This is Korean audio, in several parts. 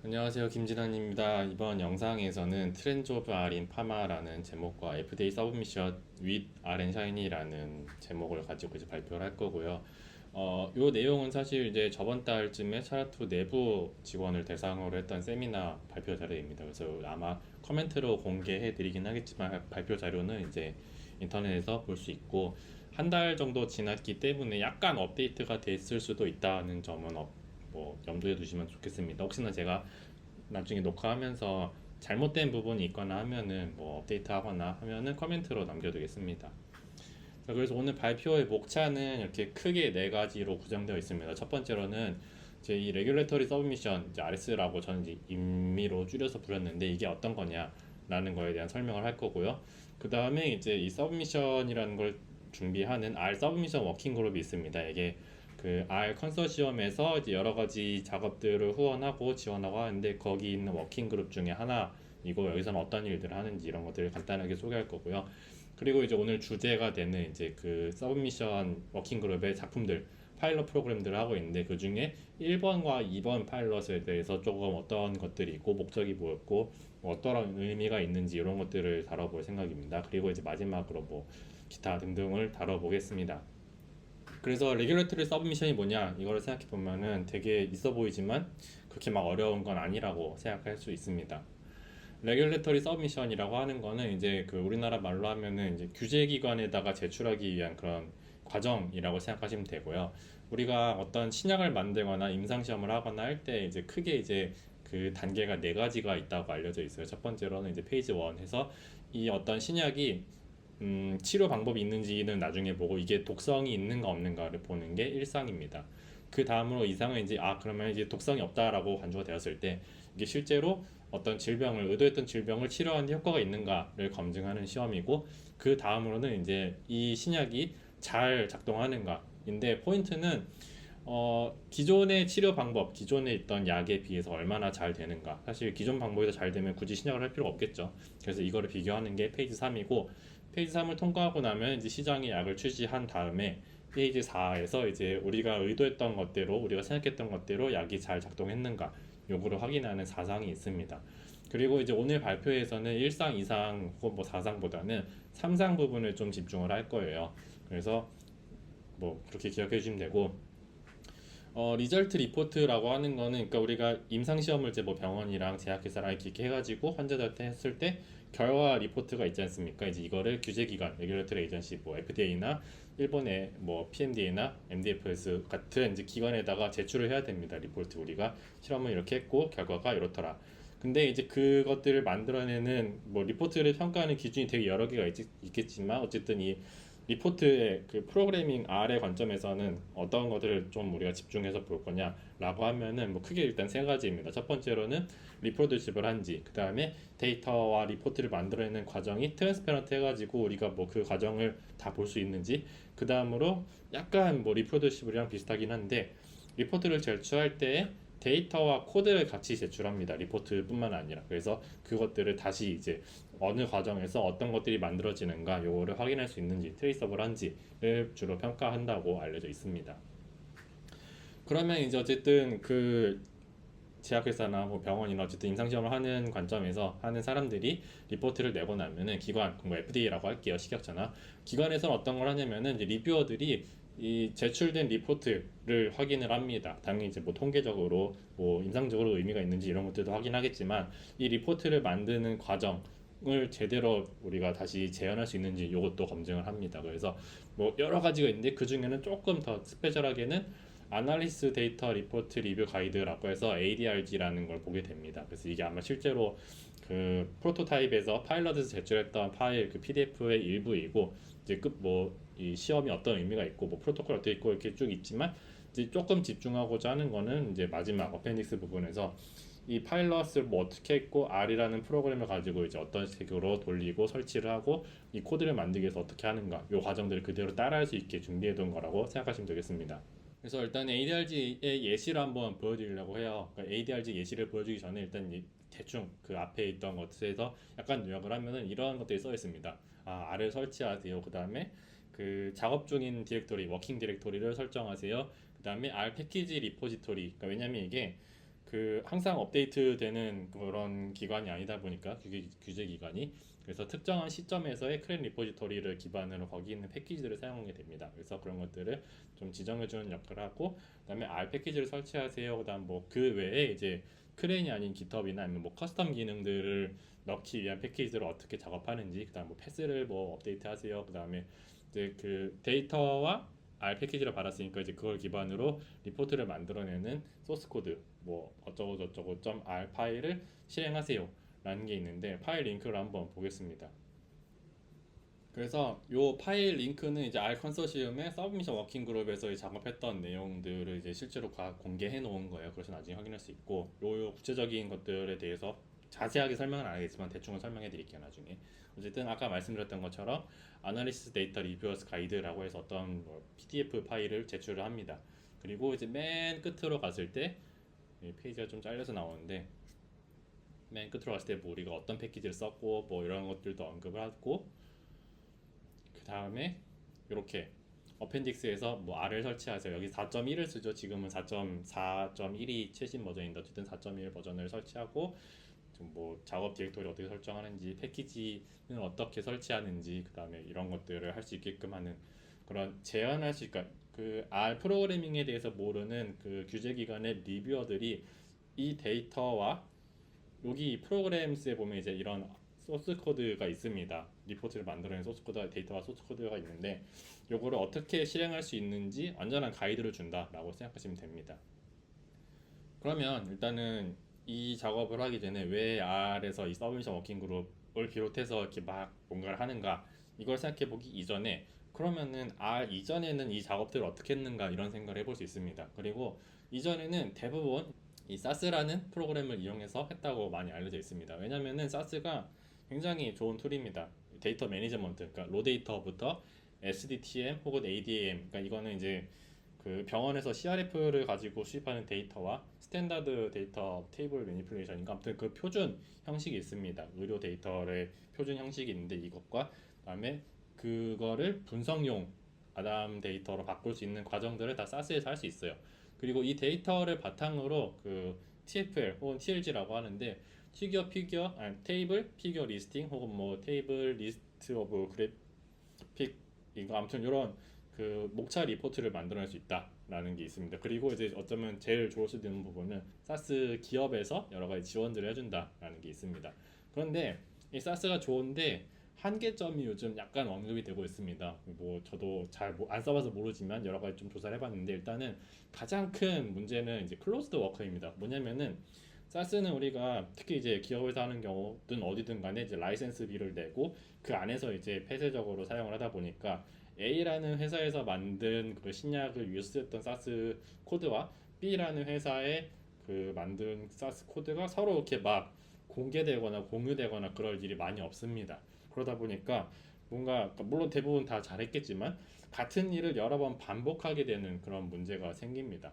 안녕하세요. 김진환입니다. 이번 영상에서는 트렌즈 오브 R인 파마라는 제목과 FDA 서브미션 with R and Shiny라는 제목을 가지고 이제 발표를 할 거고요. 요 내용은 사실 이제 저번 달쯤에 차라투 내부 직원을 대상으로 했던 세미나 발표 자료입니다. 그래서 아마 커멘트로 공개해 드리긴 하겠지만 발표 자료는 이제 인터넷에서 볼 수 있고 한 달 정도 지났기 때문에 약간 업데이트가 됐을 수도 있다는 점은 뭐 염두에 두시면 좋겠습니다. 혹시나 제가 나중에 녹화하면서 잘못된 부분이 있거나 하면은 뭐 업데이트 하거나 하면은 커멘트로 남겨두겠습니다. 자, 그래서 오늘 발표의 목차는 이렇게 크게 네 가지로 구성되어 있습니다. 첫 번째로는 이제 이 레귤레터리 서브미션, 이제 RS라고 저는 이제 임의로 줄여서 부렸는데 이게 어떤 거냐라는 거에 대한 설명을 할 거고요. 그 다음에 이제 이 서브미션이라는 걸 준비하는 R 서브미션 워킹 그룹이 있습니다. 이게 그 R 컨소시엄에서 이제 여러 가지 작업들을 후원하고 지원하고 하는데 거기 있는 워킹 그룹 중에 하나이고 여기서는 어떤 일들을 하는지 이런 것들을 간단하게 소개할 거고요. 그리고 이제 오늘 주제가 되는 이제 그 서브미션 워킹 그룹의 작품들 파일럿 프로그램들을 하고 있는데 그 중에 1번과 2번 파일럿에 대해서 조금 어떤 것들이 있고 목적이 뭐였고 뭐 어떤 의미가 있는지 이런 것들을 다뤄볼 생각입니다. 그리고 이제 마지막으로 뭐 기타 등등을 다뤄보겠습니다. 그래서 레귤레터리 서브미션이 뭐냐 이거를 생각해 보면은 되게 있어 보이지만 그렇게 막 어려운 건 아니라고 생각할 수 있습니다. 레귤레터리 서브미션이라고 하는 거는 이제 그 우리나라 말로 하면은 이제 규제기관에다가 제출하기 위한 그런 과정이라고 생각하시면 되고요. 우리가 어떤 신약을 만들거나 임상시험을 하거나 할 때 이제 크게 이제 그 단계가 네 가지가 있다고 알려져 있어요. 첫 번째로는 이제 페이지 1 해서 이 어떤 신약이 치료 방법이 있는지는 나중에 보고 이게 독성이 있는가 없는가를 보는 게 1상입니다. 그 다음으로 2상은 이제 그러면 이제 독성이 없다라고 간주가 되었을 때 이게 실제로 어떤 질병을 의도했던 질병을 치료하는 데 효과가 있는가를 검증하는 시험이고 그 다음으로는 이제 이 신약이 잘 작동하는가인데 포인트는 기존의 치료 방법, 기존에 있던 약에 비해서 얼마나 잘 되는가. 사실 기존 방법이 더 잘 되면 굳이 신약을 할 필요가 없겠죠. 그래서 이거를 비교하는 게 페이지 3이고, 페이지 3을 통과하고 나면 이제 시장에 약을 출시한 다음에 페이지 4에서 이제 우리가 의도했던 것대로, 우리가 생각했던 것대로 약이 잘 작동했는가, 요거를 확인하는 4상이 있습니다. 그리고 이제 오늘 발표에서는 1상, 2상 혹은 뭐 4상보다는 3상 부분을 좀 집중을 할 거예요. 그래서 뭐 그렇게 기억해 주시면 되고, 리절트 리포트라고 하는 거는 그러니까 우리가 임상 시험을 이제 뭐 병원이랑 제약회사랑 이렇게 해가지고 환자들한테 했을 때 결과 리포트가 있지 않습니까? 이제 이거를 규제기관, 레귤레터리 에이전시, 뭐 FDA나 일본의 뭐 PMDA나 MDFS 같은 이제 기관에다가 제출을 해야 됩니다. 리포트 우리가 실험을 이렇게 했고 결과가 이렇더라. 근데 이제 그것들을 만들어내는 뭐 리포트를 평가하는 기준이 되게 여러 개가 있겠지만 어쨌든 이 리포트의 그 프로그래밍 R의 관점에서는 어떤 것들을 좀 우리가 집중해서 볼 거냐라고 하면은 뭐 크게 일단 세 가지입니다. 첫 번째로는 리프로듀시블한지, 그 다음에 데이터와 리포트를 만들어내는 과정이 트랜스페런트 해가지고 우리가 뭐 그 과정을 다 볼 수 있는지, 그 다음으로 약간 뭐 리프로듀시블이랑 비슷하긴 한데 리포트를 제출할 때 데이터와 코드를 같이 제출합니다. 리포트뿐만 아니라. 그래서 그것들을 다시 이제 어느 과정에서 어떤 것들이 만들어지는가 요거를 확인할 수 있는지 트레이서블한지를 주로 평가한다고 알려져 있습니다. 그러면 이제 어쨌든 그 제약회사나 뭐 병원이나 어쨌든 임상시험을 하는 관점에서 하는 사람들이 리포트를 내고 나면은 기관, 뭐 FDA라고 할게요. 식약처나 기관에서 어떤 걸 하냐면은 이제 리뷰어들이 이 제출된 리포트를 확인을 합니다. 당연히 이제 뭐 통계적으로 뭐 임상적으로 의미가 있는지 이런 것들도 확인하겠지만 이 리포트를 만드는 과정을 제대로 우리가 다시 재현할 수 있는지 이것도 검증을 합니다. 그래서 뭐 여러 가지가 있는데 그 중에는 조금 더 스페셜하게는 아날리스 데이터 리포트 리뷰 가이드라고 해서 ADRG라는 걸 보게 됩니다. 그래서 이게 아마 실제로 그 프로토타입에서 파일럿에서 제출했던 파일 그 PDF의 일부이고 이제 이 시험이 어떤 의미가 있고 뭐 프로토콜 어떻게 있고 이렇게 쭉 있지만 이제 조금 집중하고자 하는 거는 이제 마지막 어펜딕스 부분에서 이 파일럿을 뭐 어떻게 했고 R이라는 프로그램을 가지고 이제 어떤 식으로 돌리고 설치를 하고 이 코드를 만들기 위해서 어떻게 하는가 요 과정들을 그대로 따라할 수 있게 준비해 둔 거라고 생각하시면 되겠습니다. 그래서 일단 ADRG의 예시를 한번 보여드리려고 해요. 그러니까 ADRG 예시를 보여주기 전에 일단 대충 그 앞에 있던 것에서 약간 요약을 하면은 이러한 것들이 써 있습니다. R을 설치하세요. 그 다음에 그 작업 중인 디렉토리, 워킹 디렉토리를 설정하세요. 그 다음에 R 패키지 리포지토리. 그러니까 왜냐면 이게 그 항상 업데이트되는 그런 기관이 아니다 보니까 규제 기관이 그래서 특정한 시점에서의 크랙 리포지토리를 기반으로 거기 있는 패키지들을 사용하게 됩니다. 그래서 그런 것들을 좀 지정해주는 역할을 하고 그다음에 R 패키지를 설치하세요. 그다음 뭐 그 외에 이제 크레인이 아닌 GitHub이나 아니면 뭐 커스텀 기능들을 넣기 위한 패키지를 어떻게 작업하는지 그다음 뭐 패스를 뭐 업데이트하세요. 그다음에 이제 그 데이터와 R 패키지를 받았으니까 이제 그걸 기반으로 리포트를 만들어내는 소스 코드 뭐 어쩌고 저쩌고 .r 파일을 실행하세요 라는 게 있는데 파일 링크를 한번 보겠습니다. 그래서 요 파일 링크는 이제 R 컨소시엄의 서브미션 워킹 그룹에서 작업했던 내용들을 이제 실제로 공개해 놓은 거예요. 그래서 나중에 확인할 수 있고 요 구체적인 것들에 대해서 자세하게 설명은 안 하겠지만 대충은 설명해 드릴게요 나중에. 어쨌든 아까 말씀드렸던 것처럼 아나리시스 데이터 리뷰어스 가이드라고 해서 어떤 뭐 PDF 파일을 제출을 합니다. 그리고 이제 맨 끝으로 갔을 때 페이지가 좀 잘려서 나오는데 맨 끝으로 갔을 때 뭐 우리가 어떤 패키지를 썼고 뭐 이런 것들도 언급을 하고 그 다음에 이렇게 어펜딕스에서 뭐 R을 설치하세요. 여기 4.1을 쓰죠. 지금은 4.4.1이 최신 버전인데 어쨌든 4.1 버전을 설치하고 좀 뭐 작업 디렉토리 어떻게 설정하는지 패키지는 어떻게 설치하는지 그 다음에 이런 것들을 할 수 있게끔 하는 그런 제한할 수 있까 그 R 프로그래밍에 대해서 모르는 그 규제 기관의 리뷰어들이 이 데이터와 여기 프로그램스에 보면 이제 이런 소스 코드가 있습니다. 리포트를 만들어낸 소스 코드와 데이터와 소스 코드가 있는데 요거를 어떻게 실행할 수 있는지 완전한 가이드를 준다라고 생각하시면 됩니다. 그러면 일단은 이 작업을 하기 전에 왜 R에서 이 서브미션 워킹 그룹을 비롯해서 이렇게 막 뭔가를 하는가 이걸 생각해 보기 이전에 그러면은 R 이전에는 이 작업들을 어떻게 했는가 이런 생각을 해볼 수 있습니다. 그리고 이전에는 대부분 이 사스라는 프로그램을 이용해서 했다고 많이 알려져 있습니다. 왜냐면은 사스가 굉장히 좋은 툴입니다. 데이터 매니지먼트, 그러니까 로 데이터부터 SDTM 혹은 ADAM, 그러니까 이거는 이제 그 병원에서 CRF를 가지고 수집하는 데이터와 스탠다드 데이터 테이블 매니플레이션인가 아무튼 그 표준 형식이 있습니다. 의료 데이터의 표준 형식이 있는데 이것과 그다음에 그거를 분석용 아담 데이터로 바꿀 수 있는 과정들을 다 사스에서 할 수 있어요. 그리고 이 데이터를 바탕으로 그 TFL 혹은 TLG라고 하는데 테이블, 피겨 리스팅 혹은 뭐 테이블 리스트 오브 그래픽 이거 아무튼 이런 그 목차 리포트를 만들어낼 수 있다라는 게 있습니다. 그리고 이제 어쩌면 제일 좋을 수도 있는 부분은 사스 기업에서 여러 가지 지원들을 해준다라는 게 있습니다. 그런데 이 사스가 좋은데 한계점이 요즘 약간 언급이 되고 있습니다. 뭐 저도 잘 안 써봐서 모르지만 여러 가지 좀 조사를 해봤는데 일단은 가장 큰 문제는 이제 클로즈드 워커입니다. 뭐냐면은 사스는 우리가 특히 이제 기업에서 하는 경우든 어디든 간에 이제 라이센스비를 내고 그 안에서 이제 폐쇄적으로 사용을 하다 보니까 A라는 회사에서 만든 그 신약을 위해서 쓰였던 사스 코드와 B라는 회사의 그 만든 사스 코드가 서로 이렇게 막 공개되거나 공유되거나 그럴 일이 많이 없습니다. 그러다 보니까 뭔가 물론 대부분 다 잘했겠지만 같은 일을 여러 번 반복하게 되는 그런 문제가 생깁니다.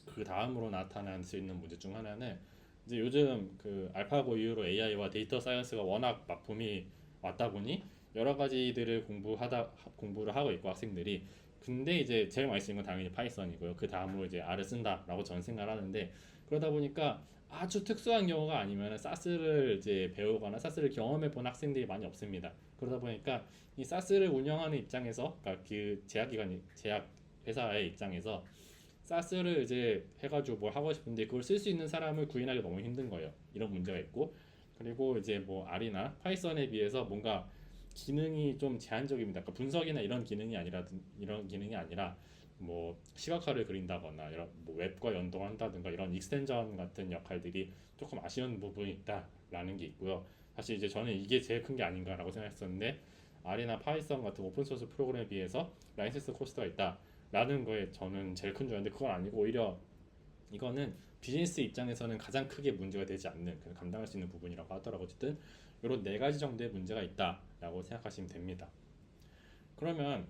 그 다음으로 나타날 수 있는 문제 중 하나는 이제 요즘 그 알파고 이후로 AI와 데이터 사이언스가 워낙 막 붐이 왔다 보니 여러 가지들을 공부를 하고 있고 학생들이 근데 이제 제일 많이 쓰는 건 당연히 파이썬이고요. 그 다음으로 이제 R을 쓴다라고 저는 생각을 하는데 그러다 보니까 아주 특수한 경우가 아니면 사스를 이제 배우거나 사스를 경험해 본 학생들이 많이 없습니다. 그러다 보니까 이 사스를 운영하는 입장에서 그러니까 그 제약 회사의 입장에서 사스를 이제 해가지고 뭘 하고 싶은데 그걸 쓸 수 있는 사람을 구인하기 너무 힘든 거예요. 이런 문제가 있고 그리고 이제 뭐 R이나 파이썬에 비해서 뭔가 기능이 좀 제한적입니다. 그러니까 분석이나 이런 기능이 아니라 뭐 시각화를 그린다거나 이런 뭐 웹과 연동한다든가 이런 익스텐션 같은 역할들이 조금 아쉬운 부분이 있다라는 게 있고요. 사실 이제 저는 이게 제일 큰 게 아닌가라고 생각했었는데 R이나 파이썬 같은 오픈 소스 프로그램에 비해서 라이센스 코스트가 있다라는 거에 저는 제일 큰 줄 알았는데 그건 아니고 오히려 이거는 비즈니스 입장에서는 가장 크게 문제가 되지 않는 그냥 감당할 수 있는 부분이라고 하더라고요. 어쨌든 이런 네 가지 정도의 문제가 있다라고 생각하시면 됩니다. 그러면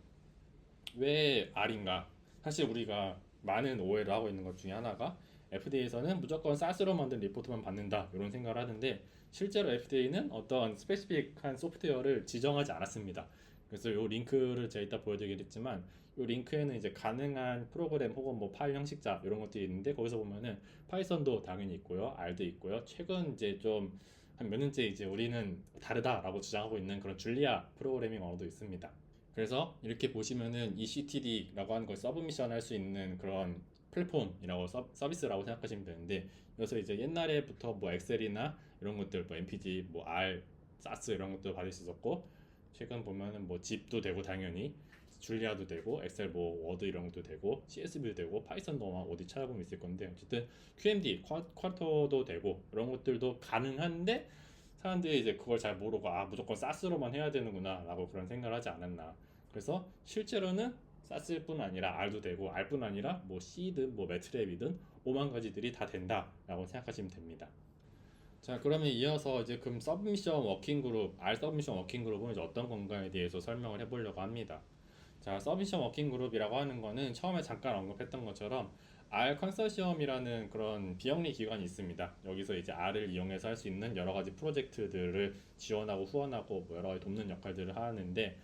왜 R인가? 사실 우리가 많은 오해를 하고 있는 것 중에 하나가 FDA에서는 무조건 SaaS로 만든 리포트만 받는다 이런 생각을 하는데 실제로 FDA는 어떤 스페시픽한 소프트웨어를 지정하지 않았습니다. 그래서 이 링크를 제가 이따 보여드리겠지만 이 링크에는 이제 가능한 프로그램 혹은 뭐 파일 형식자 이런 것들이 있는데 거기서 보면은 파이썬도 당연히 있고요, R도 있고요. 최근 이제 좀 한 몇 년째 이제 우리는 다르다라고 주장하고 있는 그런 줄리아 프로그래밍 언어도 있습니다. 그래서 이렇게 보시면은 이 CTD라고 하는 걸 서브미션 할 수 있는 그런 플랫폼이라고 서비스라고 생각하시면 되는데, 그래서 이제 옛날에부터 뭐 엑셀이나 이런 것들 뭐 MPG 뭐 R, SAS 이런 것도 받을 수 있었고, 최근 보면은 뭐 집도 되고 당연히 줄리아도 되고 엑셀 뭐 워드 이런 것도 되고 CSV도 되고 파이썬도 아마 어디 찾아보면 있을 건데, 어쨌든 QMD 쿼터도 되고 이런 것들도 가능한데 사람들이 이제 그걸 잘 모르고 아 무조건 사스로만 해야 되는구나 라고 그런 생각을 하지 않았나. 그래서 실제로는 사스일 뿐 아니라 R도 되고 R뿐 아니라 뭐 C든 뭐 매트랩이든 5만 가지들이 다 된다라고 생각하시면 됩니다. 자, 그러면 이어서 이제 그럼 서브미션 워킹 그룹, R 서브미션 워킹 그룹은 이제 어떤 건가에 대해서 설명을 해보려고 합니다. 자, 서브미션 워킹 그룹이라고 하는 거는 처음에 잠깐 언급했던 것처럼 R 컨소시엄이라는 그런 비영리 기관이 있습니다. 여기서 이제 R을 이용해서 할 수 있는 여러 가지 프로젝트들을 지원하고 후원하고 뭐 여러 가지 돕는 역할들을 하는데,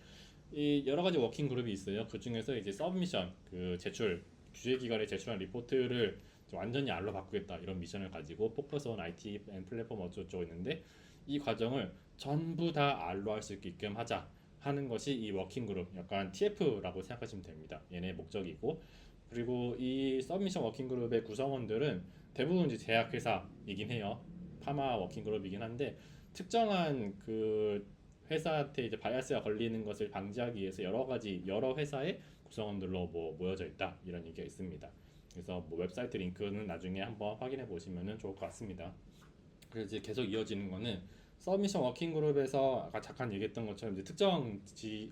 이 여러 가지 워킹 그룹이 있어요. 그 중에서 이제 서브미션, 그 제출 규제 기관에 제출한 리포트를 완전히 R로 바꾸겠다 이런 미션을 가지고 포커스 온 IT 앤 플랫폼 어쩌고저쩌고 있는데, 이 과정을 전부 다 R로 할 수 있게끔 하자 하는 것이 이 워킹 그룹, 약간 TF라고 생각하시면 됩니다. 얘네 목적이고, 그리고 이 서브미션 워킹 그룹의 구성원들은 대부분 이제 제약회사이긴 해요. 파마 워킹 그룹이긴 한데, 특정한 그 회사한테 이제 바이아스가 걸리는 것을 방지하기 위해서 여러 가지 여러 회사의 구성원들로 뭐 모여져 있다 이런 얘기가 있습니다. 그래서 뭐 웹사이트 링크는 나중에 한번 확인해 보시면 좋을 것 같습니다. 그래서 이제 계속 이어지는 거는 서미션 워킹 그룹에서 아까 잠깐 얘기했던 것처럼 이제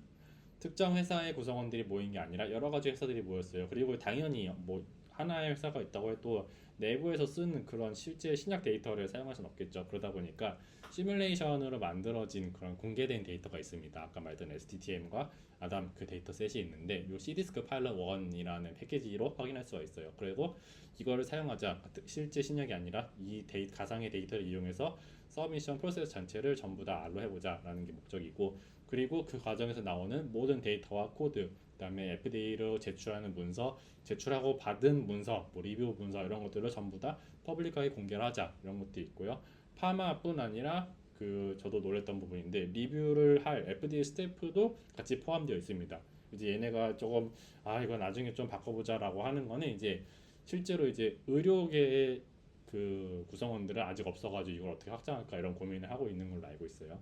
특정 회사의 구성원들이 모인 게 아니라 여러 가지 회사들이 모였어요. 그리고 당연히 뭐 하나의 회사가 있다고 해도 내부에서 쓰는 그런 실제 신약 데이터를 사용할 수는 없겠죠. 그러다 보니까 시뮬레이션으로 만들어진 그런 공개된 데이터가 있습니다. 아까 말했던 SDTM과 아담 그 데이터셋이 있는데, 이 C디스크 파일럿 1이라는 패키지로 확인할 수가 있어요. 그리고 이거를 사용하자, 실제 신약이 아니라 이 가상의 데이터를 이용해서 서미션 프로세스 전체를 전부 다 R로 해보자라는 게 목적이고, 그리고 그 과정에서 나오는 모든 데이터와 코드, 그다음에 FDA로 제출하는 문서, 제출하고 받은 문서, 뭐 리뷰 문서 이런 것들을 전부 다 퍼블릭하게 공개를 하자 이런 것도 있고요. 파마뿐 아니라 그 저도 놀랬던 부분인데, 리뷰를 할 FDA 스태프도 같이 포함되어 있습니다. 이제 얘네가 조금 아 이거 나중에 좀 바꿔보자라고 하는 거는 이제 실제로 이제 의료계의 그 구성원들은 아직 없어가지고 이걸 어떻게 확장할까 이런 고민을 하고 있는 걸로 알고 있어요.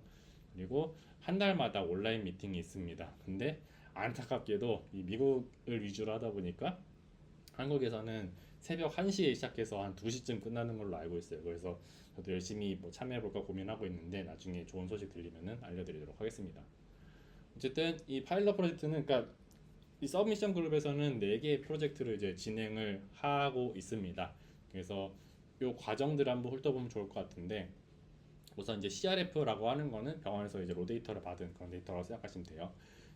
그리고 한 달마다 온라인 미팅이 있습니다. 근데 안타깝게도 이 미국을 위주로 하다 보니까 한국에서는 새벽 1시에 시작해서 한 2시쯤 끝나는 걸로 알고 있어요. 그래서 저도 열심히 뭐 참여해볼까 고민하고 있는데 나중에 좋은 소식 들리면은 알려드리도록 하겠습니다. 어쨌든 이 파일럿 프로젝트는, 그러니까 이 서브미션 그룹에서는 4개의 프로젝트를 이제 진행을 하고 있습니다. 그래서 이 과정들 한번 훑어보면 좋을 것 같은데, 우선 이제 CRF라고 하는 거는 병원에서 이제 로 데이터를 받은 그런 데이터라고 생각하시면 돼요.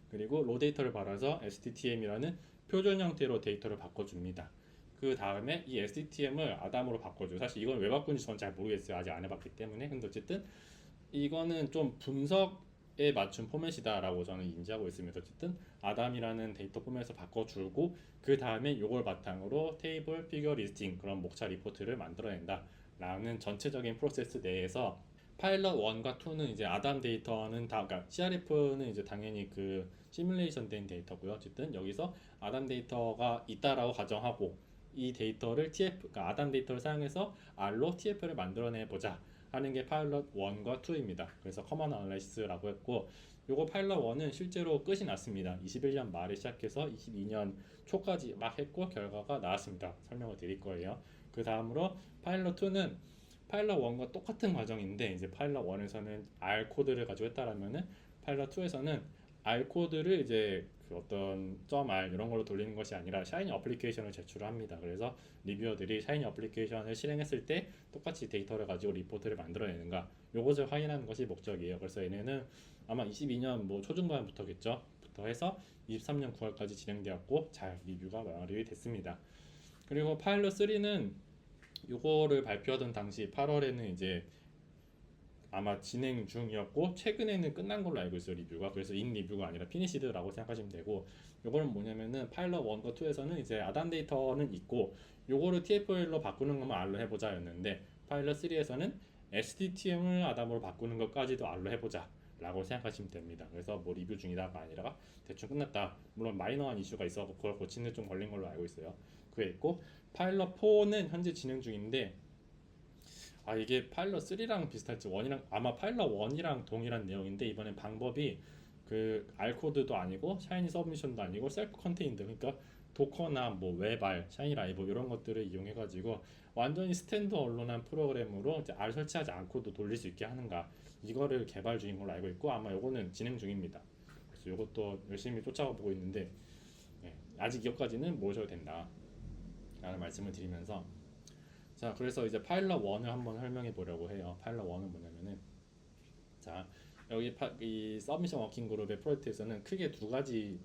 그리고 로 데이터를 받아서 SDTM이라는 표준 형태로 데이터를 바꿔줍니다. 그 다음에 이 SDTM을 아담으로 바꿔줘요. 사실 이건 왜 바꾼지 저는 잘 모르겠어요. 아직 안 해봤기 때문에. 근데 어쨌든 이거는 좀 분석에 맞춘 포맷이다라고 저는 인지하고 있습니다. 어쨌든 아담이라는 데이터 포맷에서 바꿔주고, 그 다음에 이걸 바탕으로 테이블, 피겨, 리스팅 그런 목차 리포트를 만들어낸다 라는 전체적인 프로세스 내에서 파일럿 1과 2는 이제 아담 데이터는 다, 그러니까 CRF는 이제 당연히 그 시뮬레이션 된 데이터고요. 어쨌든 여기서 아담 데이터가 있다라고 가정하고 이 데이터를 그러니까 아담 데이터를 사용해서 R로 TF를 만들어내 보자 하는 게 파일럿 1과 2입니다. 그래서 커먼 어널리시스라고 했고, 요거 파일럿 1은 실제로 끝이 났습니다. 21년 말에 시작해서 22년 초까지 막 했고 결과가 나왔습니다. 설명을 드릴 거예요. 그 다음으로 파일럿 2는 파일럿 1과 똑같은 과정인데, 이제 파일럿 1에서는 R 코드를 가지고 했다라면은 파일럿 2에서는 R 코드를 이제 그 어떤 .R 이런 걸로 돌리는 것이 아니라 샤이니 어플리케이션을 제출합니다. 그래서 리뷰어들이 샤이니 어플리케이션을 실행했을 때 똑같이 데이터를 가지고 리포트를 만들어내는가, 요것을 확인하는 것이 목적이에요. 그래서 얘네는 아마 22년 뭐 초중반부터겠죠. 부터 해서 23년 9월까지 진행되었고 잘 리뷰가 완료이 됐습니다. 그리고 파일럿 3는 요거를 발표하던 당시 8월에는 이제 아마 진행 중이었고 최근에는 끝난 걸로 알고 있어요 리뷰가. 그래서 인 리뷰가 아니라 피니시드라고 생각하시면 되고, 요거는 뭐냐면은 파일럿 1과 2에서는 이제 아담 데이터는 있고 요거를 TFL로 바꾸는 것만 알로 해보자였는데, 파일럿 3에서는 SDTM을 아담으로 바꾸는 것까지도 알로 해보자 라고 생각하시면 됩니다. 그래서 뭐 리뷰 중이다가 아니라 대충 끝났다. 물론 마이너한 이슈가 있어서 그걸 고치는 데 좀 걸린 걸로 알고 있어요. 그게 있고, 파일럿 4는 현재 진행 중인데, 이게 파일럿 3랑 비슷할지, 원이랑 아마 파일럿 1이랑 동일한 내용인데, 이번엔 방법이 그 알코드도 아니고 샤이니 서브미션도 아니고 셀프 컨테인드, 그러니까 도커나 뭐 웹알, 샤이니 라이브 이런 것들을 이용해 가지고 완전히 스탠드 언론한 프로그램으로 이제 R 설치하지 않고도 돌릴 수 있게 하는가, 이거를 개발 중인 걸로 알고 있고, 아마 요거는 진행 중입니다. 그래서 요것도 열심히 쫓아가 보고 있는데, 아직 여기까지는 모셔도 된다 라는 말씀을 드리면서, 자, 그래서 이제 파일럿 1을 한번 설명해 보려고 해요. 파일럿 1은 뭐냐면은, 자, 여기 이 서브미션 워킹 그룹의 프로젝트에서는 크게 두 가지의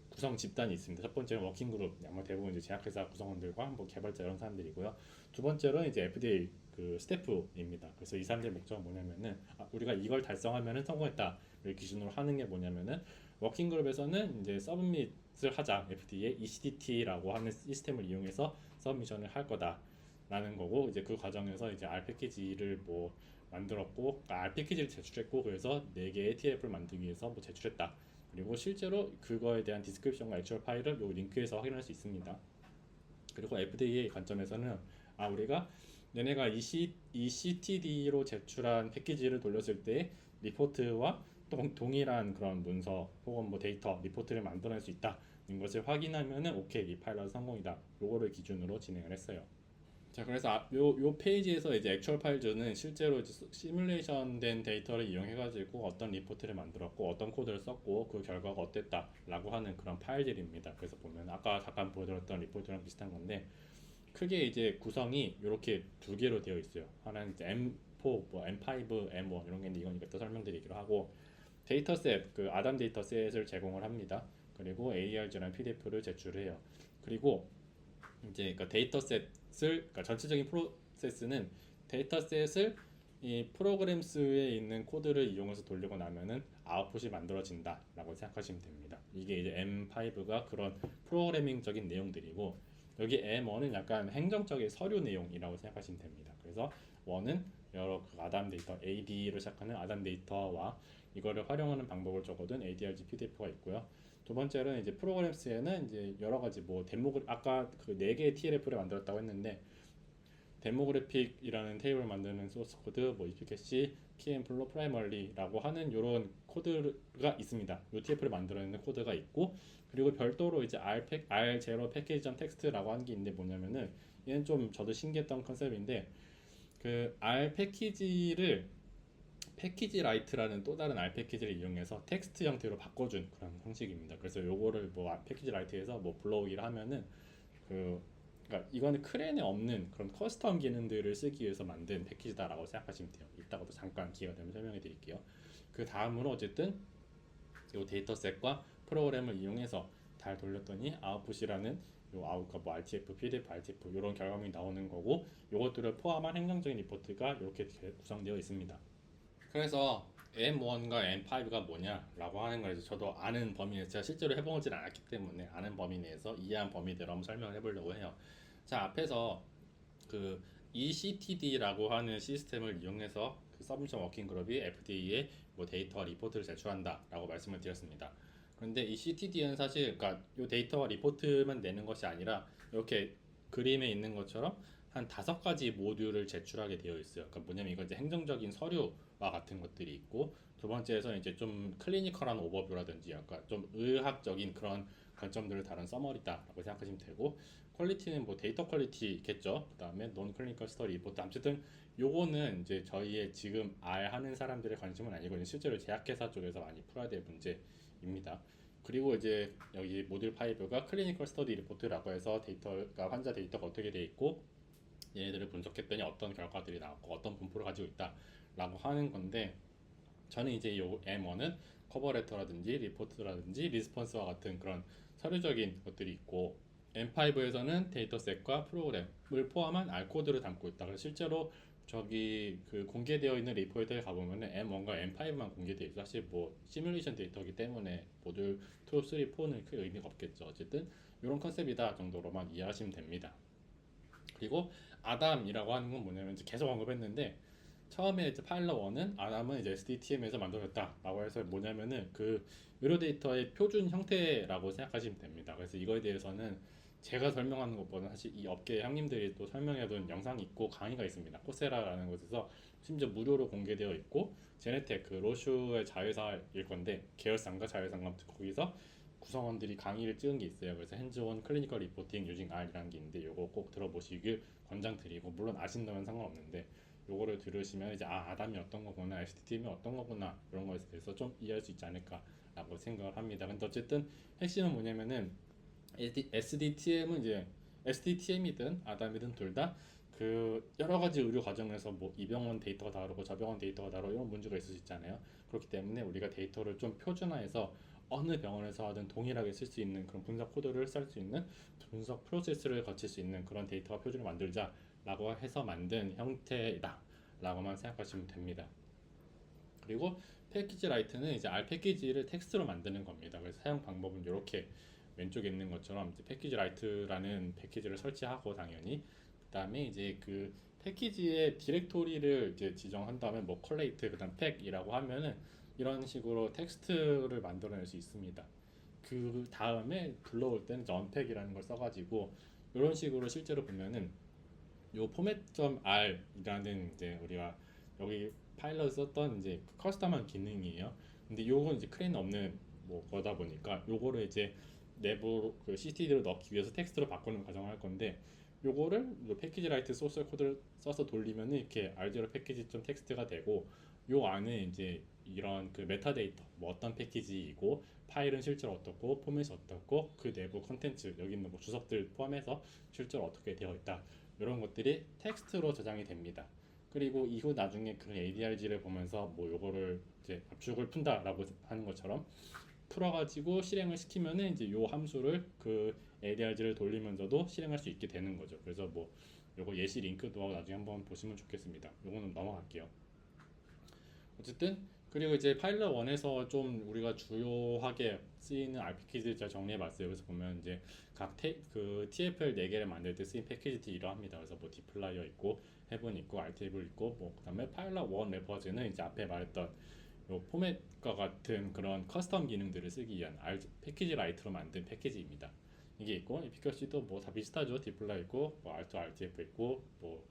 구성 집단이 있습니다. 첫 번째는 워킹 그룹, 아마 대부분 이제 제약회사 구성원들과 뭐 개발자 이런 사람들이고요. 두 번째로는 이제 FDA 그 스태프입니다. 그래서 이 사람들의 목적은 뭐냐면은, 우리가 이걸 달성하면은 성공했다를 기준으로 하는 게 뭐냐면은, 워킹 그룹에서는 이제 서브밋을 하자, FDA에 ECDT라고 하는 시스템을 이용해서 서브미션을 할 거다라는 거고, 이제 그 과정에서 이제 R 패키지를 뭐 만들었고, R 패키지를 제출했고, 그래서 4개의 TF를 만들기 위해서 뭐 제출했다. 그리고 실제로 그거에 대한 디스크립션과 액츄얼 파일을 요 링크에서 확인할 수 있습니다. 그리고 FDA의 관점에서는, 우리가 얘네가 ECTD로 제출한 패키지를 돌렸을 때 리포트와 동일한 그런 문서 혹은 뭐 데이터 리포트를 만들어낼 수 있다는 것을 확인하면은 오케이, 이 파일럿 성공이다, 요거를 기준으로 진행을 했어요. 자, 그래서 요 페이지에서 이제 액츄얼 파일즈는 실제로 이제 시뮬레이션 된 데이터를 이용해 가지고 어떤 리포트를 만들었고 어떤 코드를 썼고 그 결과가 어땠다라고 하는 그런 파일들입니다. 그래서 보면 아까 잠깐 보여드렸던 리포트랑 비슷한 건데, 크게 이제 구성이 이렇게 두 개로 되어 있어요. 하나는 이제 M4, 뭐 M5, M1 이런 게 있는데, 이건 이따 설명드리기로 하고, 데이터셋, 그 아담 데이터셋을 제공을 합니다. 그리고 ARG라는 PDF를 제출해요. 그리고 이제 그 데이터셋을, 그러니까 전체적인 프로세스는 데이터셋을 이 프로그램스에 있는 코드를 이용해서 돌리고 나면은 아웃풋이 만들어진다라고 생각하시면 됩니다. 이게 이제 M5가 그런 프로그래밍적인 내용들이고, 여기 M1은 약간 행정적인 서류 내용이라고 생각하시면 됩니다. 그래서 1은 여러 그 아담 데이터, AD로 시작하는 아담 데이터와 이거를 활용하는 방법을 적어둔 ADRG PDF가 있고요. 두 번째로는 이제 프로그램스에는 이제 여러 가지 뭐 데모그, 아까 그 4개의 TLF를 만들었다고 했는데, 데모그래픽이라는 테이블을 만드는 소스 코드, 뭐 ePcache, keyflow primary라고 하는 이런 코드가 있습니다. UTF를 만들어내는 코드가 있고, 그리고 별도로 이제 R0 package.txt라고 하는 게 있는데, 뭐냐면은 얘는 좀 저도 신기했던 컨셉인데, 그 R 패키지를 패키지 라이트라는 또 다른 R 패키지를 이용해서 텍스트 형태로 바꿔준 그런 형식입니다. 그래서 요거를 뭐 패키지 라이트에서 뭐 불러오기를 하면은, 그 그러니까 이거는 크랜에 없는 그런 커스텀 기능들을 쓰기 위해서 만든 패키지다라고 생각하시면 돼요. 이따가도 잠깐 기회가 되면 설명해 드릴게요. 그 다음으로 어쨌든 이 데이터셋과 프로그램을 이용해서 잘 돌렸더니 아웃풋이라는 요 아웃과 뭐 RTF, PDF, RTF 이런 결과물이 나오는 거고, 요것들을 포함한 행정적인 리포트가 이렇게 구성되어 있습니다. 그래서 M1과 M5가 뭐냐라고 하는 걸 이제 저도 아는 범위 내에서, 제가 실제로 해보진 않았기 때문에 아는 범위 내에서 이해한 범위대로 한번 설명을 해보려고 해요. 자, 앞에서 그 ECTD라고 하는 시스템을 이용해서 그 서브미션 워킹 그룹이 FDA에 뭐 데이터 리포트를 제출한다라고 말씀을 드렸습니다. 그런데 이 CTD는 사실, 그러니까 이 데이터와 리포트만 내는 것이 아니라 이렇게 그림에 있는 것처럼 한 5가지 모듈을 제출하게 되어 있어요. 그러니까 뭐냐면 이건 이제 행정적인 서류와 같은 것들이 있고, 두 번째에서는 이제 좀 클리니컬한 오버뷰라든지 약간 좀 의학적인 그런 관점들을 다룬 서머리다라고 생각하시면 되고, 퀄리티는 뭐 데이터 퀄리티겠죠. 그 다음에 논 클리니컬 스터디 리포트. 아무튼 요거는 이제 저희의 지금 R 하는 사람들의 관심은 아니고 실제로 제약회사 쪽에서 많이 풀어야 될 문제입니다. 그리고 이제 여기 모듈 5가 클리니컬 스터디 리포트라고 해서 데이터가, 환자 데이터가 어떻게 돼 있고 얘네들을 분석했더니 어떤 결과들이 나왔고 어떤 분포를 가지고 있다라고 하는 건데, 저는 이제 요 M1은 커버레터라든지 리포트라든지 리스폰스와 같은 그런 서류적인 것들이 있고, M5에서는 데이터셋과 프로그램을 포함한 R 코드를 담고 있다. 그래서 실제로 저기 그 공개되어 있는 리포트에 가보면은 M1과 M5만 공개되어 있어. 사실 뭐 시뮬레이션 데이터이기 때문에 모듈 2, 3, 4는 크게 의미가 없겠죠. 어쨌든 이런 컨셉이다 정도로만 이해하시면 됩니다. 그리고 아담이라고 하는 건 뭐냐면 이제 계속 언급했는데 처음에 이제 파일럿 1은 아담은 이제 SDTM에서 만들어졌다라고 해서 뭐냐면은 그 의료 데이터의 표준 형태라고 생각하시면 됩니다. 그래서 이거에 대해서는 제가 설명하는 것보다는 사실 이 업계 형님들이 또 설명해둔 영상이 있고 강의가 있습니다. 코세라라는 곳에서 심지어 무료로 공개되어 있고 제네텍 그 로슈의 자회사일 건데 계열사인가 자회사인가 거기서 구성원들이 강의를 찍은 게 있어요. 그래서 핸즈온 클리니컬 리포팅 유징 R이라는 게 있는데 요거 꼭 들어보시길 권장드리고 물론 아신다면 상관없는데 요거를 들으시면 이제 아담이 어떤 거구나 SDTM이 어떤 거구나 이런 거에 대해서 좀 이해할 수 있지 않을까라고 생각을 합니다. 근데 어쨌든 핵심은 뭐냐면은 SDTM은 이제 SDTM이든 아담이든 둘 다 그 여러 가지 의료 과정에서 뭐 이 병원 데이터가 다르고 저 병원 데이터가 다르고 이런 문제가 있을 수 있잖아요. 그렇기 때문에 우리가 데이터를 좀 표준화해서 어느 병원에서 하든 동일하게 쓸 수 있는 그런 분석 코드를 쓸 수 있는 분석 프로세스를 거칠 수 있는 그런 데이터가 표준을 만들자라고 해서 만든 형태다라고만 생각하시면 됩니다. 그리고 패키지 라이트는 이제 R 패키지를 텍스트로 만드는 겁니다. 그래서 사용 방법은 이렇게 왼쪽에 있는 것처럼 이제 패키지 라이트라는 패키지를 설치하고 당연히 그다음에 이제 그 패키지의 디렉토리를 이제 지정한 다음에 뭐 컬레이트 그다음 팩이라고 하면은 이런 식으로 텍스트를 만들어낼 수 있습니다. 그 다음에 불러올 때는 언팩이라는 걸 써가지고 이런 식으로 실제로 보면은 요 format.r이라는 이제 우리가 여기 파일럿 썼던 이제 커스텀한 기능이에요. 근데 요건 이제 크레인 없는 뭐 거다 보니까 요거를 이제 내부 그 CTD로 넣기 위해서 텍스트로 바꾸는 과정을 할 건데 요거를 요 패키지 라이트 소스 코드를 써서 돌리면은 이렇게 R0 패키지 좀 텍스트가 되고 요 안에 이제 이런 그 메타데이터 뭐 어떤 패키지이고 파일은 실제로 어떻고 포맷이 어떻고 그 내부 컨텐츠 여기 있는 뭐 주석들 포함해서 실제로 어떻게 되어 있다 이런 것들이 텍스트로 저장이 됩니다. 그리고 이후 나중에 그런 ADRG를 보면서 뭐 요거를 이제 압축을 푼다라고 하는 것처럼 풀어가지고 실행을 시키면은 이제 요 함수를 그 ADRG를 돌리면서도 실행할 수 있게 되는 거죠. 그래서 뭐 요거 예시 링크도 나중에 한번 보시면 좋겠습니다. 요거는 넘어갈게요. 어쨌든 그리고 이제 파일럿 1에서 좀 우리가 주요하게 쓰이는 R 패키지를 잘 정리해봤어요. 그래서 보면 이제 그 TFL 4개를 만들 때 쓰인 패키지들이 이러합니다. 그래서 뭐 디플라이어 있고 헤븐 있고 R테이블 있고 뭐 그다음에 파일럿 1 래퍼즈는 이제 앞에 말했던 요 포맷과 같은 그런 커스텀 기능들을 쓰기 위한 R 패키지 라이트로 만든 패키지입니다. 이게 있고 에피커시도 뭐 다 비슷하죠. 디플라이 있고 뭐 R2 RTF 있고 뭐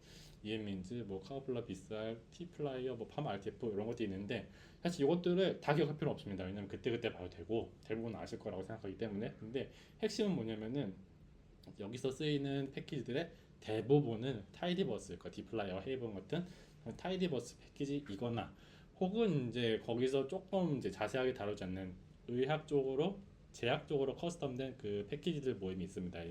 EM민즈, 뭐 카우플라 비쌀, T플라이어, 뭐 파마 RTF 이런 것도 있는데 사실 이것들을 다 기억할 필요 없습니다. 왜냐면 그때그때 봐도 되고 대부분 아실 거라고 생각하기 때문에. 근데 핵심은 뭐냐면은 여기서 쓰이는 패키지들의 대부분은 타이디버스, 그러니까 디플라이어, 헤이븐 같은 타이디버스 패키지이거나 혹은 이제 거기서 조금 이제 자세하게 다루지 않는 의학적으로 제약적으로 커스텀된 그 패키지들 모임이 있습니다.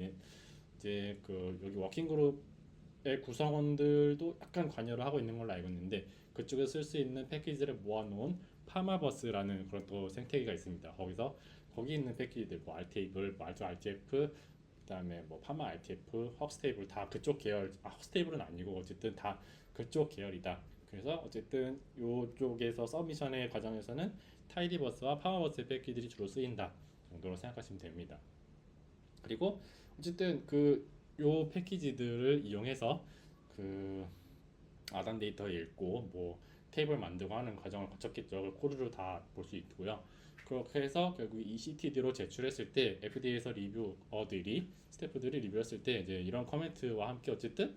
이제 그 여기 워킹 그룹의 구성원들도 약간 관여를 하고 있는 걸로 알고 있는데 그쪽에 쓸 수 있는 패키지를 모아놓은 파마버스라는 그런 또 생태계가 있습니다. 거기서 거기 있는 패키지들 뭐 알테이블, 말투 RTF, 그다음에 뭐 파마 RTF, 헉스테이블 다 그쪽 계열. 헉스테이블은 아니고 어쨌든 다 그쪽 계열이다. 그래서 어쨌든 이쪽에서 서미션의 과정에서는 타이디버스와 파마버스 패키지들이 주로 쓰인다 정도로 생각하시면 됩니다. 그리고 어쨌든 그 요 패키지들을 이용해서 그 아담 데이터 읽고 뭐 테이블 만들고 하는 과정을 거쳤겠죠. 그걸 코드로 다 볼 수 있고요. 그렇게 해서 결국 이 CTD로 제출했을 때 FDA에서 리뷰어들이 스태프들이 리뷰했을 때 이제 이런 커멘트와 함께 어쨌든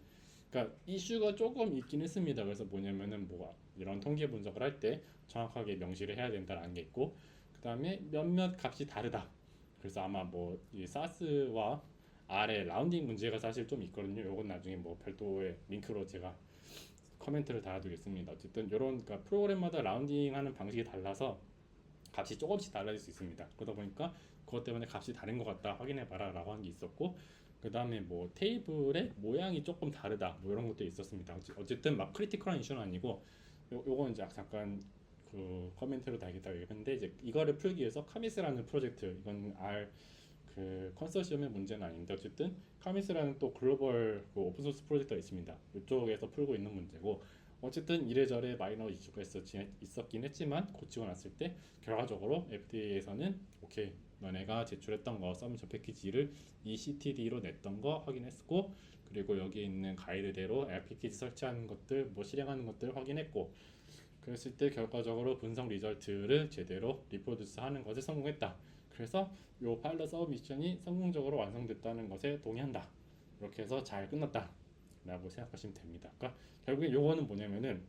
그러니까 이슈가 조금 있긴 했습니다. 그래서 뭐냐면은 뭐 이런 통계 분석을 할 때 정확하게 명시를 해야 된다는 게 있고 그다음에 몇몇 값이 다르다. 그래서 아마 뭐 이 사스와 R의 라운딩 문제가 사실 좀 있거든요. 요건 나중에 뭐 별도의 링크로 제가 커멘트를 달아두겠습니다. 어쨌든 이런 그러니까 프로그램마다 라운딩하는 방식이 달라서 값이 조금씩 달라질 수 있습니다. 그러다 보니까 그것 때문에 값이 다른 것 같다 확인해봐라 라고 한 게 있었고 그 다음에 뭐 테이블의 모양이 조금 다르다 뭐 이런 것도 있었습니다. 어쨌든 막 크리티컬한 이슈는 아니고 요건 이제 잠깐 그 커멘트로 달겠다 얘기했는데 이제 이거를 풀기 위해서 카미스라는 프로젝트 이건 R 그 컨소시엄의 문제는 아닌데 어쨌든 카미스라는 또 글로벌 그 오픈소스 프로젝트가 있습니다. 이쪽에서 풀고 있는 문제고 어쨌든 이래저래 마이너 이슈가 있었긴 했지만 고치고 났을 때 결과적으로 FDA에서는 오케이, 너네가 제출했던 거 서브미션 패키지를 이 CTD로 냈던 거 확인했고, 그리고 여기 있는 가이드대로 앱 패키지 설치하는 것들 뭐 실행하는 것들 확인했고, 그랬을 때 결과적으로 분석 리절트를 제대로 리프로듀스 하는 것에 성공했다. 그래서 요 파일럿 서브 미션이 성공적으로 완성됐다는 것에 동의한다. 이렇게 해서 잘 끝났다 라고 생각하시면 됩니다. 그러니까 결국에 요거는 뭐냐면은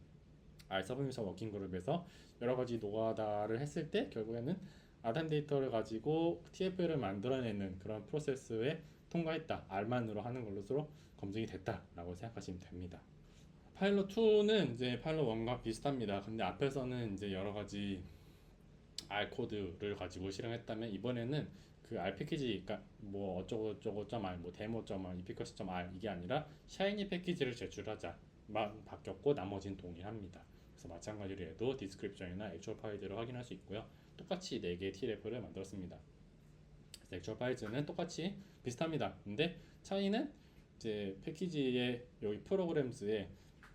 서브 미션 워킹 그룹에서 여러 가지 노가다를 했을 때 결국에는 아담 데이터를 가지고 TFL을 만들어내는 그런 프로세스에 통과했다. R만으로 하는 걸로 검증이 됐다라고 생각하시면 됩니다. 파일럿 2는 이제 파일럿 1과 비슷합니다. 근데 앞에서는 이제 여러 가지 R 코드를 가지고 실행했다면, 이번에는 그 R 패키지, 그러니까 뭐 어쩌고 점 R, 뭐 데모 점 R, 이피커스 점 R 이게 아니라 샤이니 패키지를 제출하자만 바뀌었고 나머지는 동일합니다. 그래서 마찬가지로 해도 디스크립션이나 액츄얼 파일들을 확인할 수 있고요. 똑같이 4개의 T랩을 만들었습니다. 그래서 액츄얼 파일즈는 똑같이 비슷합니다. 근데 차이는 이제 패키지의 여기 프로그램스에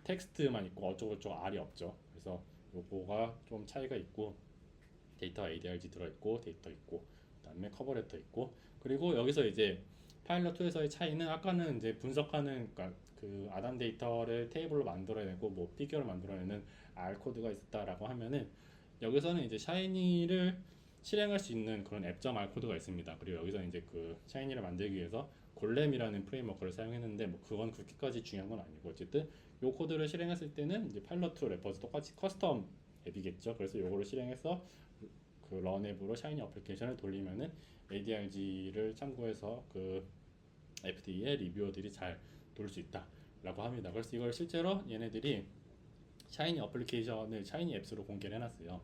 텍스트만 있고 어쩌고저쩌고 R이 없죠. 그래서 요거가 좀 차이가 있고, 데이터 ADRG 들어있고 데이터 있고 그다음에 커버레터 있고, 그리고 여기서 이제 파일럿 2에서의 차이는 아까는 이제 분석하는, 그러니까 그 아담 데이터를 테이블로 만들어내고 뭐 피규어를 만들어내는 R 코드가 있었다라고 하면은, 여기서는 이제 샤이니를 실행할 수 있는 그런 앱.R 코드가 있습니다. 그리고 여기서 이제 그 샤이니를 만들기 위해서 골렘이라는 프레임워크를 사용했는데 뭐 그건 그렇게까지 중요한 건 아니고, 어쨌든 요 코드를 실행했을 때는 이제 파일럿 2 래퍼도 똑같이 커스텀 앱이겠죠. 그래서 요거를 실행해서 그 런앱으로 샤이니 어플리케이션을 돌리면은 ADRG를 참고해서 그 FD의 리뷰어들이 잘 돌 수 있다라고 합니다. 그래서 이걸 실제로 얘네들이 샤이니 어플리케이션을 샤이니 앱스로 공개를 해놨어요.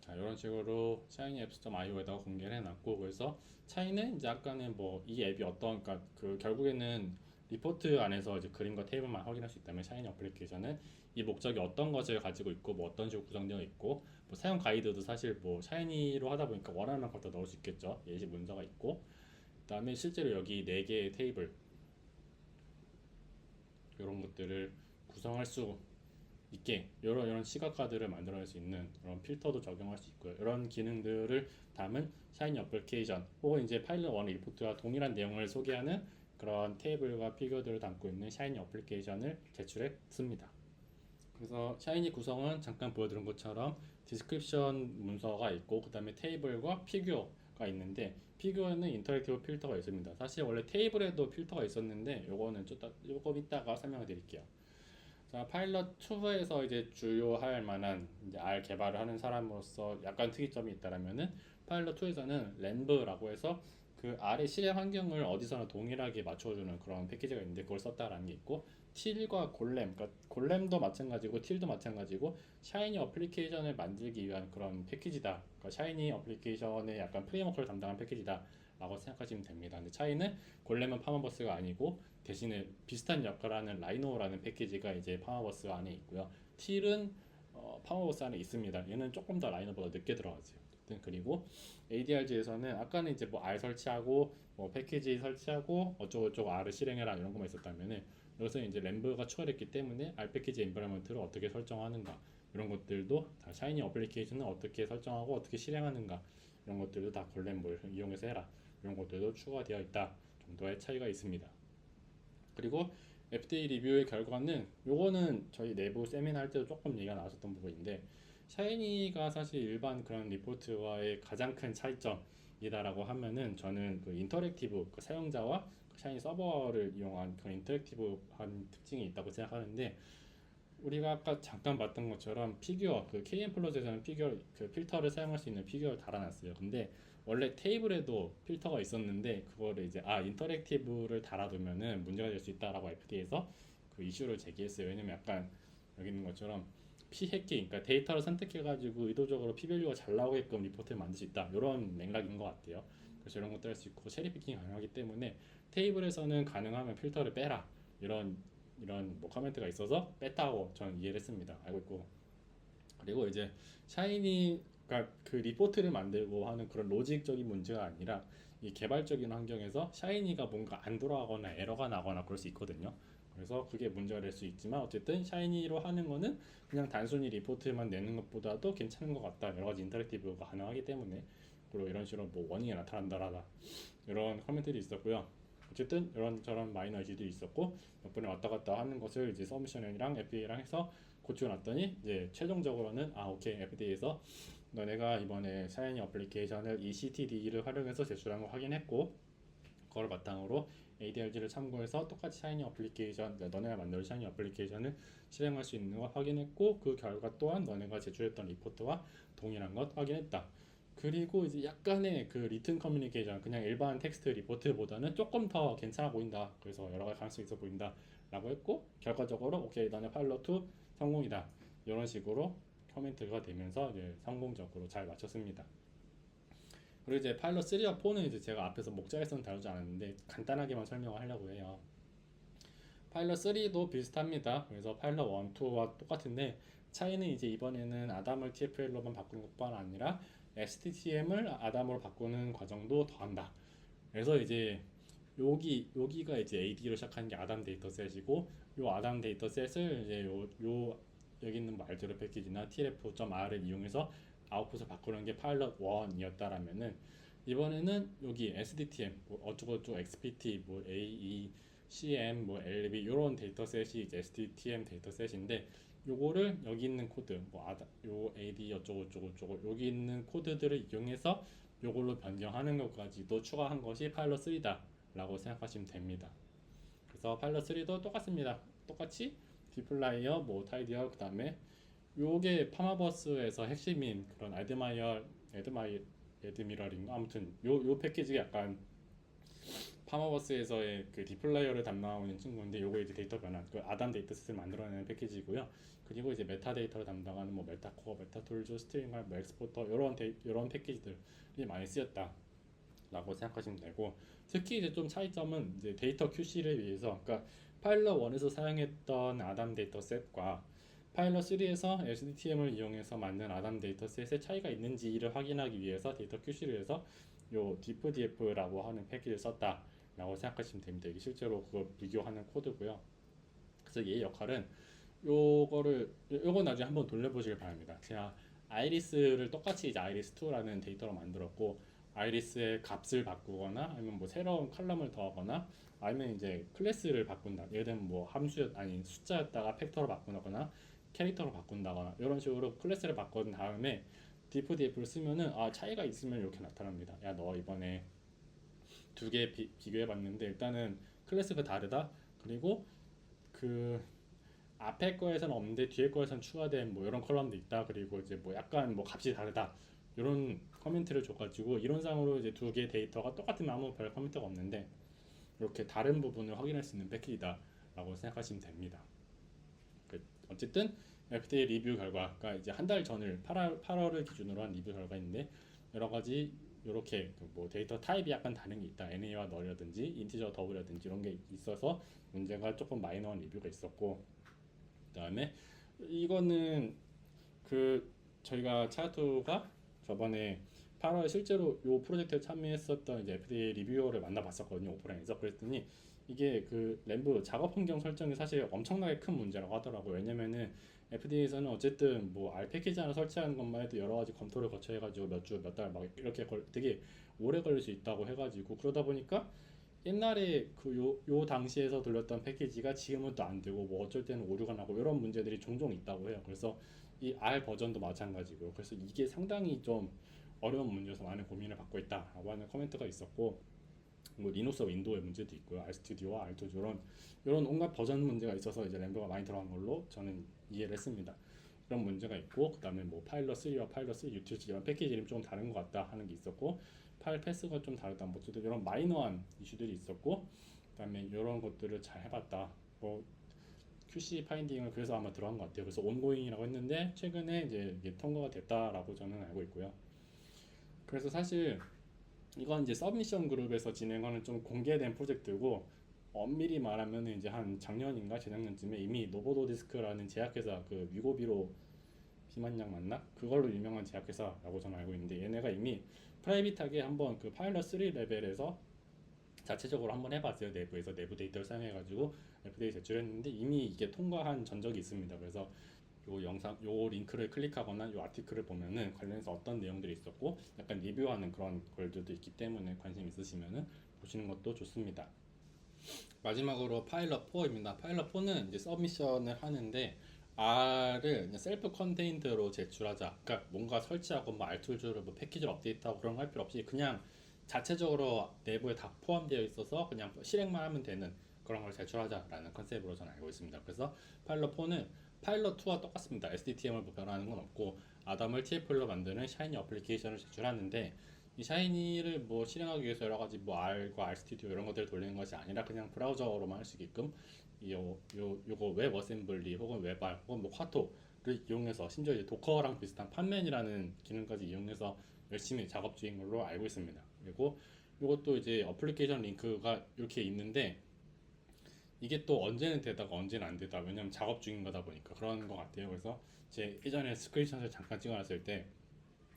자, 이런 식으로 샤이니 앱스.io에다가 공개를 해놨고, 그래서 차이는 이제 아까는 뭐 이 앱이 어떤, 그러니까 그 결국에는 리포트 안에서 이제 그림과 테이블만 확인할 수 있다면, 샤이니 어플리케이션은 이 목적이 어떤 것을 가지고 있고 뭐 어떤 식으로 구성되어 있고, 뭐 사용 가이드도 사실 뭐 샤이니로 하다 보니까 원하는 걸 다 넣을 수 있겠죠. 예시 문서가 있고, 그다음에 실제로 여기 4개의 테이블 이런 것들을 구성할 수 있게 이런 시각화들을 만들어낼 수 있는 그런 필터도 적용할 수 있고요. 이런 기능들을 담은 샤이니 어플리케이션, 혹은 이제 파일럿 1 리포트와 동일한 내용을 소개하는 그런 테이블과 피규어들을 담고 있는 샤이니 어플리케이션을 제출했습니다. 그래서 샤이니 구성은 잠깐 보여드린 것처럼 디스크립션 문서가 있고, 그 다음에 테이블과 피규어가 있는데, 피규어는 인터랙티브 필터가 있습니다. 사실 원래 테이블에도 필터가 있었는데 요거는 조금 이따가 설명을 드릴게요. 자, 파일럿 2에서 이제 주요할 만한 이제 R 개발을 하는 사람으로서 약간 특이점이 있다라면은, 파일럿 2에서는 램브라고 해서 그 R의 실행 환경을 어디서나 동일하게 맞춰주는 그런 패키지가 있는데 그걸 썼다라는 게 있고, 틸과 골렘, 그러니까 골렘도 마찬가지고 틸도 마찬가지고 샤이니 어플리케이션을 만들기 위한 그런 패키지다. 그러니까 샤이니 어플리케이션의 약간 프레임워크를 담당한 패키지다 라고 생각하시면 됩니다. 근데 차이는 골렘은 파마버스가 아니고 대신에 비슷한 역할을 하는 라이노라는 패키지가 이제 파마버스 안에 있고요. 틸은 파마버스 안에 있습니다. 얘는 조금 더 라이노보다 늦게 들어가죠. 그리고 ADRG에서는 아까는 이제 뭐 R 설치하고 뭐 패키지 설치하고 어쩌고저쩌고 R을 실행해라 이런 것만 있었다면은, 여기서 이제 램브가 추가됐기 때문에 R 패키지 엔바이러먼트를 어떻게 설정하는가, 이런 것들도 다 샤이니 어플리케이션을 어떻게 설정하고 어떻게 실행하는가, 이런 것들도 다 골렘을 이용해서 해라, 이런 것들도 추가되어 있다 정도의 차이가 있습니다. 그리고 FDA 리뷰의 결과는, 요거는 저희 내부 세미나 할 때도 조금 얘기가 나왔었던 부분인데, 샤이니가 사실 일반 그런 리포트와의 가장 큰 차이점이다라고 하면은, 저는 그 인터랙티브, 그 사용자와 그 샤이니 서버를 이용한 그런 인터랙티브한 특징이 있다고 생각하는데, 우리가 아까 잠깐 봤던 것처럼 피규어, 그 KM 플러스에서는 피규어 그 필터를 사용할 수 있는 피규어를 달아놨어요. 근데 원래 테이블에도 필터가 있었는데 그거를 이제 인터랙티브를 달아두면은 문제가 될 수 있다라고 FDA에서 그 이슈를 제기했어요. 왜냐면 약간 여기 있는 것처럼 피해킹, 그러니까 데이터를 선택해가지고 의도적으로 피밸류가 잘 나오게끔 리포트를 만들 수 있다, 이런 맥락인 것 같아요. 그래서 이런 것도 할 수 있고 체리피킹이 가능하기 때문에 테이블에서는 가능하면 필터를 빼라, 이런 뭐 커멘트가 있어서 뺐다고 저는 이해를 했습니다. 알고 있고, 그리고 이제 샤이니가 그 리포트를 만들고 하는 그런 로직적인 문제가 아니라 이 개발적인 환경에서 샤이니가 뭔가 안 돌아가거나 에러가 나거나 그럴 수 있거든요. 그래서 그게 문제가 될 수 있지만 어쨌든 샤이니로 하는 거는 그냥 단순히 리포트만 내는 것보다도 괜찮은 것 같다. 여러 가지 인터랙티브가 가능하기 때문에. 그리고 이런 식으로 뭐 원인이 나타난다라다 이런 커멘트들이 있었고요. 어쨌든 이런 저런 마이너 이슈들이 있었고 몇 번에 왔다 갔다 하는 것을 이제 서미션이랑 FDA랑 해서 고쳐놨더니 이제 최종적으로는 오케이, FDA에서 너네가 이번에 샤이니 어플리케이션을 ECTD를 활용해서 제출한 거 확인했고 그걸 바탕으로 ADRG를 참고해서 똑같이 샤이니 어플리케이션, 너네가 만든 샤이니 어플리케이션을 실행할 수 있는 걸 확인했고 그 결과 또한 너네가 제출했던 리포트와 동일한 것 확인했다. 그리고 이제 약간의 그 리튼 커뮤니케이션, 그냥 일반 텍스트 리포트보다는 조금 더 괜찮아 보인다. 그래서 여러 가지 가능성이 있어 보인다. 라고 했고 결과적으로 오케이, 너네 파일럿 2 성공이다. 이런 식으로 코멘트가 되면서 이제 성공적으로 잘 마쳤습니다. 그리고 이제 파일럿 3와 4는 이제 제가 앞에서 목차에서는 다루지 않았는데 간단하게만 설명을 하려고 해요. 파일럿 3도 비슷합니다. 그래서 파일럿 1, 2와 똑같은데 차이는 이제 이번에는 아담을 TFL로만 바꾸는 것뿐 아니라 STTM을 아담으로 바꾸는 과정도 더한다. 그래서 이제 여기가 이제 AD로 시작하는 게 아담 데이터셋이고 요 아담 데이터셋을 이제 요 여기 있는 말대로 패키지나 trf.r을 이용해서 아웃풋을 바꾸는 게 파일럿 1이었다라면은 이번에는 여기 SDTM 뭐 어쩌고저쩌고 XPT 뭐 AE CM 뭐 LB 이런 데이터셋이 이제 SDTM 데이터셋인데 요거를 여기 있는 코드 요 AD 어쩌고저쩌고 여기 있는 코드들을 이용해서 요걸로 변경하는 것까지도 추가한 것이 파일럿 3다 라고 생각하시면 됩니다. 그래서 파일럿 3도 똑같습니다. 똑같이 디플라이어 뭐 타이디어 그 다음에 요게 파마버스에서 핵심인 그런 에드미럴인가 아무튼 요 패키지가 약간 파마버스에서의 그 디플라이어를 담당하고 있는 친구인데 요거 이제 데이터 변환 그 아담 데이터셋을 만들어내는 패키지고요. 그리고 이제 메타데이터를 담당하는 뭐 메타코어, 메타툴즈, 스트링할, 뭐 엑스포터 이런 패키지들이 많이 쓰였다. 라고 생각하시면 되고 특히 이제 좀 차이점은 이제 데이터 QC를 위해서 그러니까 파일럿 1에서 사용했던 아담 데이터셋과 파일럿 3에서 SDTM을 이용해서 만든 아담 데이터셋의 차이가 있는지를 확인하기 위해서 데이터 QC를 해서 요 diffdf라고 하는 패키지를 썼다 라고 생각하시면 됩니다. 이게 실제로 그거 비교하는 코드고요. 그래서 얘의 역할은 요거 나중에 한번 돌려보시길 바랍니다. 제가 아이리스를 똑같이 이제 아이리스2라는 데이터로 만들었고 아이리스의 값을 바꾸거나 아니면 뭐 새로운 컬럼을 더하거나 아니면 이제 클래스를 바꾼다. 예를 들면 뭐 아니 숫자였다가 팩터로 바꾼다거나 캐릭터로 바꾼다거나 이런 식으로 클래스를 바꾼 다음에 diffdf를 쓰면은 차이가 있으면 이렇게 나타납니다. 야, 너 이번에 두 개 비교해 봤는데 일단은 클래스가 다르다. 그리고 그 앞에 거에서는 없는데 뒤에 거에서는 추가된 뭐 이런 컬럼도 있다. 그리고 이제 뭐 약간 뭐 값이 다르다. 이런 커멘트를 줘가지고 이론상으로 이제 두 개의 데이터가 똑같으면 아무 별 커멘트가 없는데 이렇게 다른 부분을 확인할 수 있는 패키지다라고 생각하시면 됩니다. 어쨌든 FDA 리뷰 결과가 이제 한 달 전을 8월을 기준으로 한 리뷰 결과인데 여러 가지 이렇게 뭐 데이터 타입이 약간 다른 게 있다. NA와 널이라든지 인티저 더블이라든지 이런 게 있어서 문제가 조금 마이너한 리뷰가 있었고 그다음에 이거는 그 저희가 차투가 저번에 8월 실제로 이 프로젝트에 참여했었던 이제 FDA 리뷰어를 만나봤었거든요, 오프라인에서. 그랬더니 이게 그 램브 작업 환경 설정이 사실 엄청나게 큰 문제라고 하더라고요. 왜냐면은 FDA에서는 어쨌든 뭐 R 패키지 하나 설치하는 것만 해도 여러 가지 검토를 거쳐 해가지고 몇 주, 몇 달 막 이렇게 되게 오래 걸릴 수 있다고 해가지고 그러다 보니까 옛날에 그 요 당시에서 돌렸던 패키지가 지금은 또 안 되고 뭐 어쩔 때는 오류가 나고 이런 문제들이 종종 있다고 해요. 그래서 이 R 버전도 마찬가지고요. 그래서 이게 상당히 좀 어려운 문제여서 많은 고민을 받고 있다라고 하는 코멘트가 있었고 뭐 리눅스와 윈도우의 문제도 있고요. RStudio와 R2 이런 온갖 버전 문제가 있어서 이제 램브가 많이 들어간 걸로 저는 이해를 했습니다. 그런 문제가 있고 그다음에 뭐 파일럿 3와 파일럿 3 유틸리티 이런 패키지 이름이 좀 다른 것 같다 하는 게 있었고 파일 패스가 좀 다르다 뭐 어쨌든 이런 마이너한 이슈들이 있었고 그다음에 이런 것들을 잘 해봤다. 뭐 QC 파인딩을 그래서 아마 들어간 것 같아요. 그래서 온고잉이라고 했는데 최근에 이제 이게 통과가 됐다라고 저는 알고 있고요. 그래서 사실 이건 이제 서브미션 그룹에서 진행하는 좀 공개된 프로젝트고 엄밀히 말하면 이제 한 작년인가 재작년쯤에 이미 노보도디스크라는 제약회사 그 위고비로 비만약 맞나? 그걸로 유명한 제약회사라고 저는 알고 있는데 얘네가 이미 프라이빗하게 한번 그 파일럿 3 레벨에서 자체적으로 한번 해봤어요. 내부에서 내부 데이터를 사용해가지고 FDA 제출했는데 이미 이게 통과한 전적이 있습니다. 그래서 요 영상, 요 링크를 클릭하거나 요 아티클을 보면은 관련해서 어떤 내용들이 있었고 약간 리뷰하는 그런 글들도 있기 때문에 관심 있으시면은 보시는 것도 좋습니다. 마지막으로 파일럿 4입니다. 파일럿 4는 이제 서미션을 하는데 R을 그냥 셀프 컨테인드로 제출하자. 그러니까 뭔가 설치하고 뭐 R툴즈를 뭐 패키지를 업데이트하고 그런 거 할 필요 없이 그냥 자체적으로 내부에 다 포함되어 있어서 그냥 실행만 하면 되는 그런 걸 제출하자라는 컨셉으로 저는 알고 있습니다. 그래서 파일럿 4는 파일럿 2와 똑같습니다. SDTM을 뭐 변화하는 건 없고 아담을 TFL로 만드는 샤이니 어플리케이션을 제출하는데 이 샤이니를 뭐 실행하기 위해서 여러 가지 뭐 R과 R 스튜디오 이런 것들을 돌리는 것이 아니라 그냥 브라우저로만 할 수 있게끔 요거 웹 어셈블리 혹은 웹R 혹은 뭐 화토를 이용해서 심지어 이제 도커랑 비슷한 판맨이라는 기능까지 이용해서 열심히 작업 중인 걸로 알고 있습니다. 그리고 이것도 이제 어플리케이션 링크가 이렇게 있는데 이게 또 언제는 되다가 언제는 안 되다. 왜냐면 작업 중인 거다 보니까 그런 것 같아요. 그래서 제 예전에 스크린샷을 잠깐 찍어놨을 때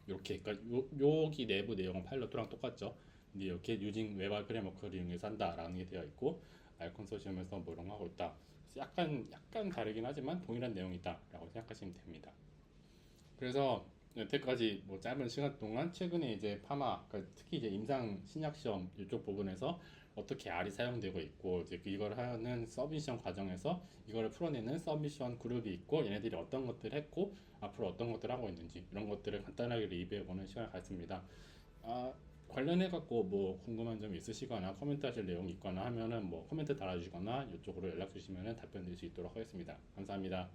이렇게 그러니까 여기 내부 내용은 파일럿2랑 똑같죠. 근데 이렇게 유징 웹 프레임워크를 이용해서 한다라는 게 되어 있고 알 컨소시엄에서 뭐 이런 거 하고 있다. 그래서 약간 다르긴 하지만 동일한 내용이다라고 생각하시면 됩니다. 그래서 여태까지 뭐 짧은 시간 동안 최근에 이제 파마, 그러니까 특히 이제 임상 신약 시험 이쪽 부분에서 어떻게 R이 사용되고 있고 이제 이걸 하는 서미션 과정에서 이거를 풀어내는 서미션 그룹이 있고 얘네들이 어떤 것들을 했고 앞으로 어떤 것들을 하고 있는지 이런 것들을 간단하게 리뷰해보는 시간을 갖습니다. 아, 관련해 갖고 뭐 궁금한 점 있으시거나 코멘트 하실 내용 있거나 하면은 뭐 코멘트 달아주시거나 이쪽으로 연락 주시면은 답변 드릴 수 있도록 하겠습니다. 감사합니다.